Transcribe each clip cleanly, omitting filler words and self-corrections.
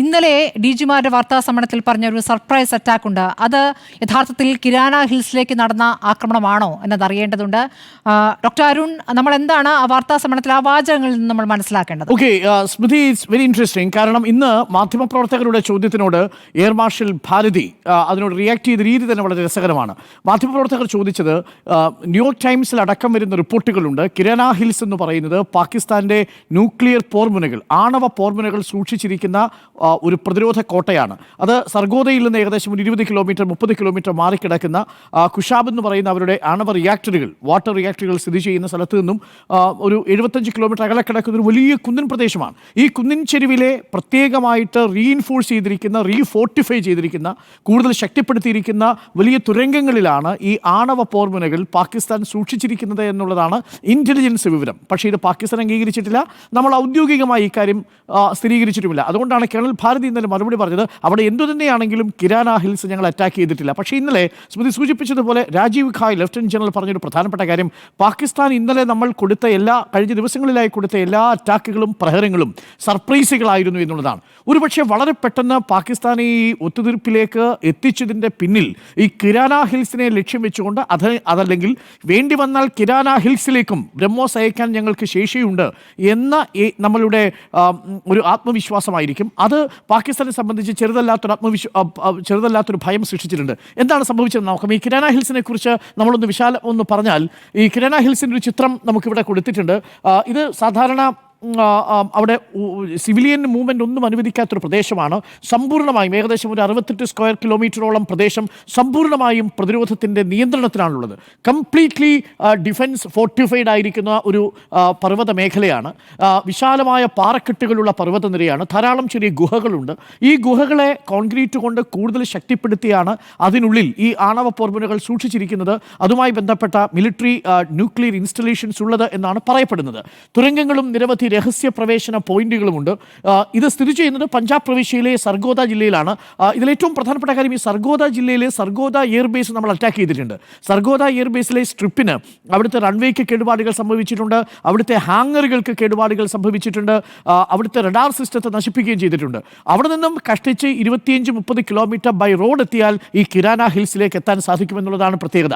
ഇന്നലെ DG-മാരുടെ വാർത്താ സമ്മേളനത്തിൽ പറഞ്ഞ ഒരു സർപ്രൈസ് അറ്റാക്ക് ഉണ്ട്. അത് യഥാർത്ഥത്തിൽ കിരാന ഹിൽസിലേക്ക് നടന്ന ആക്രമണമാണോ എന്നത് അറിയേണ്ടതുണ്ട്. ഡോക്ടർ അരുൺ, നമ്മൾ എന്താണ് ആ വാർത്താ സമ്മേളനത്തിൽ ആ വാചകങ്ങളിൽ നിന്ന് നമ്മൾ മനസ്സിലാക്കേണ്ടത്? Okay Smriti, it's very interesting. കാരണം ഇന്ന് മാധ്യമപ്രവർത്തകരുടെ ചോദ്യത്തിനോട് എയർ മാർഷൽ ഭാരതി അതിനോട് റിയാക്ട് ചെയ്ത രീതി തന്നെ വളരെ രസകരമാണ്. മാധ്യമപ്രവർത്തകർ ചോദിച്ചത്, ന്യൂയോർക്ക് ടൈംസിൽ അടക്കം വരുന്ന റിപ്പോർട്ടുകളുണ്ട്, കിരാന ഹിൽസ് എന്ന് പറയുന്നത് പാകിസ്ഥാന്റെ ന്യൂക്ലിയർ പോർമുനകൾ, ആണവ പോർമുനകൾ സൂക്ഷിച്ചിരിക്കുന്ന ഒരു പ്രതിരോധ കോട്ടയാണ്. അത് സർഗോദയിൽ നിന്ന് ഏകദേശം 20 കിലോമീറ്റർ 30 കിലോമീറ്റർ മാറിക്കിടക്കുന്ന കുഷാബ് എന്ന് പറയുന്ന അവരുടെ ആണവ റിയാക്ടറുകൾ, വാട്ടർ റിയാക്ടറുകൾ സ്ഥിതി ചെയ്യുന്ന സ്ഥലത്ത് നിന്നും ഒരു 75 കിലോമീറ്റർ അകലെ കിടക്കുന്ന ഒരു വലിയ കുന്നിൻ പ്രദേശമാണ്. ഈ കുന്നിൻ ചെരുവിലെ പ്രത്യേകമായിട്ട് റീഇൻഫോഴ്സ് ചെയ്തിരിക്കുന്ന, റീഫോർട്ടിഫൈ ചെയ്തിരിക്കുന്ന, കൂടുതൽ ശക്തിപ്പെടുത്തിയിരിക്കുന്ന വലിയ തുരങ്കങ്ങളിലാണ് ഈ ആണവ പോർമുനകൾ പാകിസ്ഥാൻ സൂക്ഷിച്ചിരിക്കുന്നത് എന്നുള്ളതാണ് ഇന്റലിജൻസ് വിവരം. പക്ഷേ ഇത് പാകിസ്ഥാൻ അംഗീകരിച്ചിട്ടില്ല, നമ്മൾ ഔദ്യോഗികമായി ഇക്കാര്യം സ്ഥിരീകരിച്ചിട്ടുമില്ല. അതുകൊണ്ടാണ് കേണൽ ഭാരതി ഇന്നലെ മറുപടി പറഞ്ഞത്, അവിടെ എന്തു തന്നെയാണെങ്കിലും കിരാന ഹിൽസ് ഞങ്ങൾ അറ്റാക്ക് ചെയ്തിട്ടില്ല. പക്ഷേ ഇന്നലെ സ്മൃതി സൂചിപ്പിച്ചതുപോലെ രാജീവ് ഖായ് ലഫ്റ്റനന്റ് ജനറൽ പറഞ്ഞൊരു പ്രധാനപ്പെട്ട കാര്യം, പാകിസ്ഥാൻ ഇന്നലെ നമ്മൾ കൊടുത്ത കഴിഞ്ഞ ദിവസങ്ങളിലായി കൊടുത്ത എല്ലാ അറ്റാക്കുകളും പ്രഹരങ്ങളും സർപ്രൈസുകളായിരുന്നു എന്നുള്ളതാണ്. ഒരുപക്ഷെ വളരെ പെട്ടെന്ന് പാകിസ്ഥാൻ ഈ ഒത്തുതീർപ്പിലേക്ക് എത്തിച്ചതിൻ്റെ പിന്നിൽ ഈ കിരാന ഹിൽസിനെ ലക്ഷ്യം വെച്ചുകൊണ്ട് അതല്ലെങ്കിൽ വേണ്ടി വന്നാൽ കിരാന ഹിൽസിലേക്കും ബ്രഹ്മോസ് അയക്കാൻ ഞങ്ങൾക്ക് ശേഷിയുണ്ട് എന്ന നമ്മളുടെ ഒരു ആത്മവിശ്വാസമായിരിക്കും. അത് പാകിസ്ഥാനെ സംബന്ധിച്ച് ചെറുതല്ലാത്തൊരു ഭയം സൃഷ്ടിച്ചിട്ടുണ്ട്. എന്താണ് സംഭവിച്ചത് നോക്കാം. ഈ കിരാന ഹിൽസിനെ കുറിച്ച് നമ്മളൊന്ന് പറഞ്ഞാൽ, ഈ കിരാന ഹിൽസിൻ്റെ ഒരു ചിത്രം നമുക്കിവിടെ കൊടുത്തിട്ടുണ്ട്. ഇത് സാധാരണ അവിടെ സിവിലിയൻ മൂവ്മെൻ്റ് ഒന്നും അനുവദിക്കാത്തൊരു പ്രദേശമാണ്. സമ്പൂർണ്ണമായും ഏകദേശം ഒരു 68 സ്ക്വയർ കിലോമീറ്ററോളം പ്രദേശം സമ്പൂർണ്ണമായും പ്രതിരോധത്തിൻ്റെ നിയന്ത്രണത്തിലാണുള്ളത്. കംപ്ലീറ്റ്ലി ഡിഫൻസ് ഫോർട്ടിഫൈഡ് ആയിരിക്കുന്ന ഒരു പർവ്വത മേഖലയാണ്. വിശാലമായ പാറക്കെട്ടുകളുള്ള പർവ്വതനിരയാണ്. ധാരാളം ചെറിയ ഗുഹകളുണ്ട്. ഈ ഗുഹകളെ കോൺക്രീറ്റ് കൊണ്ട് കൂടുതൽ ശക്തിപ്പെടുത്തിയാണ് അതിനുള്ളിൽ ഈ ആണവ പോർമുനകൾ സൂക്ഷിച്ചിരിക്കുന്നത്. അതുമായി ബന്ധപ്പെട്ട മിലിറ്ററി ന്യൂക്ലിയർ ഇൻസ്റ്റലേഷൻസ് ഉള്ളത് എന്നാണ് പറയപ്പെടുന്നത്. തുരങ്കങ്ങളും നിരവധി രഹസ്യ പ്രവേശന പോയിന്റുകളുമുണ്ട്. ഇത് സ്ഥിതി ചെയ്യുന്നത് പഞ്ചാബ് പ്രവിശ്യയിലെ സർഗോദ ജില്ലയിലാണ്. ഇതിലേറ്റവും പ്രധാനപ്പെട്ട കാര്യം, ഈ സർഗോദ ജില്ലയിലെ സർഗോദ എയർബേസ് നമ്മൾ അറ്റാക്ക് ചെയ്തിട്ടുണ്ട്. സർഗോദ എയർബേസിലെ സ്ട്രിപ്പിന് അവിടുത്തെ റൺവേക്ക് കേടുപാടുകൾ സംഭവിച്ചിട്ടുണ്ട്, അവിടുത്തെ ഹാങ്ങറുകൾക്ക് കേടുപാടുകൾ സംഭവിച്ചിട്ടുണ്ട്, അവിടുത്തെ റഡാർ സിസ്റ്റത്തെ നശിപ്പിക്കുകയും ചെയ്തിട്ടുണ്ട്. അവിടെ നിന്നും കഷ്ടിച്ച് 25-30 കിലോമീറ്റർ ബൈ റോഡ് എത്തിയാൽ ഈ കിരാന ഹിൽസിലേക്ക് എത്താൻ സാധിക്കുമെന്നുള്ളതാണ് പ്രത്യേകത.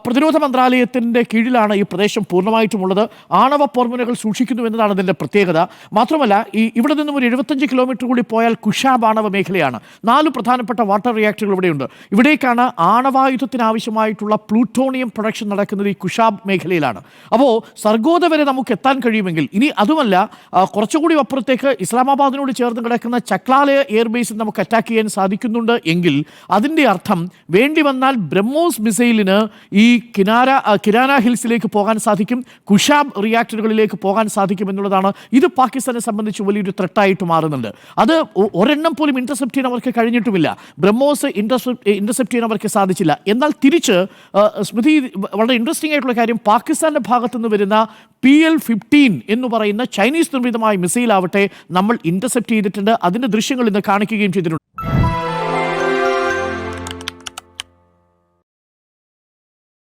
പ്രതിരോധ മന്ത്രാലയത്തിൻ്റെ കീഴിലാണ് ഈ പ്രദേശം പൂർണ്ണമായിട്ടുമുള്ളത്. ആണവ പോർമുനകൾ സൂക്ഷിക്കുന്നു എന്നതാണ് അതിൻ്റെ പ്രത്യേകത. മാത്രമല്ല, ഇവിടെ നിന്നും ഒരു 75 കിലോമീറ്റർ കൂടി പോയാൽ കുഷാബ് ആണവ മേഖലയാണ്. 4 പ്രധാനപ്പെട്ട വാട്ടർ റിയാക്ടറുകൾ ഇവിടെയുണ്ട്. ഇവിടേക്കാണ് ആണവായുധത്തിന് ആവശ്യമായിട്ടുള്ള പ്ലൂട്ടോണിയം പ്രൊഡക്ഷൻ നടക്കുന്നത് ഈ കുഷാബ് മേഖലയിലാണ്. അപ്പോൾ സർഗോദ വരെ നമുക്ക് എത്താൻ കഴിയുമെങ്കിൽ, ഇനി അതുമല്ല കുറച്ചുകൂടി അപ്പുറത്തേക്ക് ഇസ്ലാമാബാദിനോട് ചേർന്ന് കിടക്കുന്ന ചക്ലാല എയർബേസിൽ നമുക്ക് അറ്റാക്ക് ചെയ്യാൻ സാധിക്കുന്നുണ്ട് എങ്കിൽ അതിൻ്റെ അർത്ഥം വേണ്ടി വന്നാൽ ബ്രഹ്മോസ് മിസൈലിന് ഈ കിരാന ഹിൽസിലേക്ക് പോകാൻ സാധിക്കും, കുഷാബ് റിയാക്ടറുകളിലേക്ക് പോകാൻ സാധിക്കും എന്നുള്ളതാണ്. ഇത് പാകിസ്ഥാനെ സംബന്ധിച്ച് വലിയൊരു ത്രെട്ടായിട്ട് മാറുന്നുണ്ട്. അത് ഒരെണ്ണം പോലും ഇന്റർസെപ്റ്റ് ചെയ്യാൻ അവർക്ക് കഴിഞ്ഞിട്ടുമില്ല. ബ്രഹ്മോസ് ഇന്റർസെപ്റ്റ് ചെയ്യാൻ അവർക്ക് സാധിച്ചില്ല. എന്നാൽ തിരിച്ച് സ്മൃതി, വളരെ ഇൻട്രസ്റ്റിംഗ് ആയിട്ടുള്ള കാര്യം, പാകിസ്ഥാന്റെ ഭാഗത്തുനിന്ന് വരുന്ന PL-15 എന്ന് പറയുന്ന ചൈനീസ് നിർമ്മിതമായ മിസൈൽ ആവട്ടെ നമ്മൾ ഇന്റർസെപ്റ്റ് ചെയ്തിട്ടുണ്ട്. അതിൻ്റെ ദൃശ്യങ്ങൾ ഇന്ന് കാണിക്കുകയും ചെയ്തിട്ടുണ്ട്.